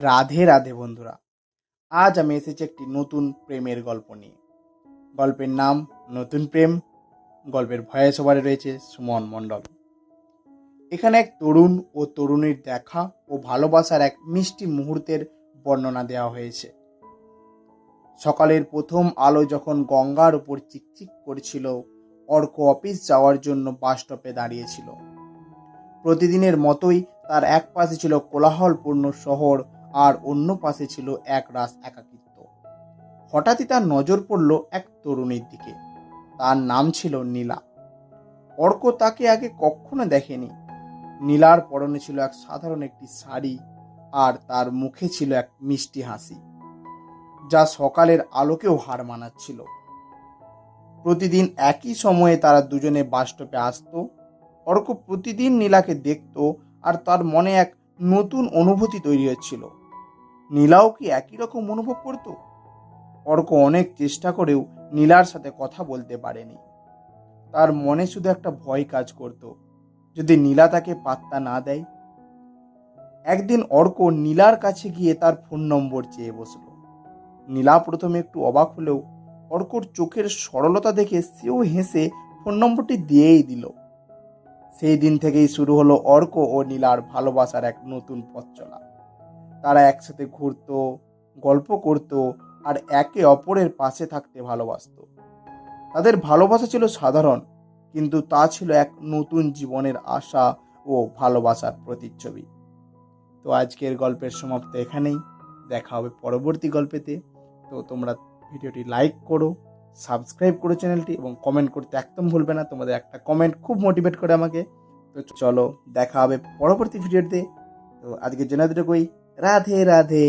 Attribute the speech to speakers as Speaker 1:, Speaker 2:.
Speaker 1: রাধে রাধে বন্ধুরা, আজ আমি এসেছি একটি নতুন প্রেমের গল্প নিয়ে। গল্পের নাম নতুন প্রেম। গল্পের ভয়েস ওভারে রয়েছে সুমন মণ্ডল। এখানে এক তরুণ ও তরুণীর দেখা ও ভালোবাসার এক মিষ্টি মুহূর্তের বর্ণনা দেওয়া হয়েছে। সকালের প্রথম আলো যখন গঙ্গার উপর চিকচিক করছিল, অর্ক অফিস যাওয়ার জন্য বাস স্টপে দাঁড়িয়েছিল। প্রতিদিনের মতোই তার এক পাশে ছিল কোলাহলপূর্ণ শহর, আর অন্য পাশে ছিল একরাশ একাকিত্ব। হঠাৎই তার নজর পড়ল এক তরুণীর দিকে। তার নাম ছিল নীলা। অর্ক তাকে আগে কখনো দেখেনি। নীলার পরনে ছিল এক সাধারণ একটি শাড়ি, আর তার মুখে ছিল এক মিষ্টি হাসি, যা সকালের আলোকেও হার মানাচ্ছিল। প্রতিদিন একই সময়ে তারা দুজনে বাস স্টপে আসতো। অর্ক প্রতিদিন নীলাকে দেখত, আর তার মনে এক নতুন অনুভূতি তৈরি হচ্ছিল। নীলাও কি একই রকম অনুভব করত? অর্ক অনেক চেষ্টা করেও নীলার সাথে কথা বলতে পারেনি। তার মনে শুধু একটা ভয় কাজ করত, যদি নীলা তাকে পাত্তা না দেয়। একদিন অর্ক নীলার কাছে গিয়ে তার ফোন নম্বর চেয়ে বসল। নীলা প্রথমে একটু অবাক হলেও অর্কর চোখের সরলতা দেখে সেও হেসে ফোন নম্বরটি দিয়েই দিল। সেই দিন থেকেই শুরু হলো অর্ক ও নীলার ভালোবাসার এক নতুন পথ চলা। তারা একসাথে ঘুরতো, গল্প করত, আর একে অপরের পাশে থাকতে ভালোবাসত। তাদের ভালোবাসা ছিল সাধারণ, কিন্তু তা ছিল এক নতুন জীবনের আশা ও ভালোবাসার প্রতিচ্ছবি। তো আজকের গল্পের সমাপ্তি এখানেই। দেখা হবে পরবর্তী গল্পেতে। তো তোমরা ভিডিওটি লাইক করো, সাবস্ক্রাইব করো চ্যানেলটি, এবং কমেন্ট করতে একদম ভুলবে না। তোমাদের একটা কমেন্ট খুব মোটিভেট করে আমাকে। তো চলো, দেখা হবে পরবর্তী ভিডিওতে। তো আজকের জন্য এতটুকুই। রাধে রাধে।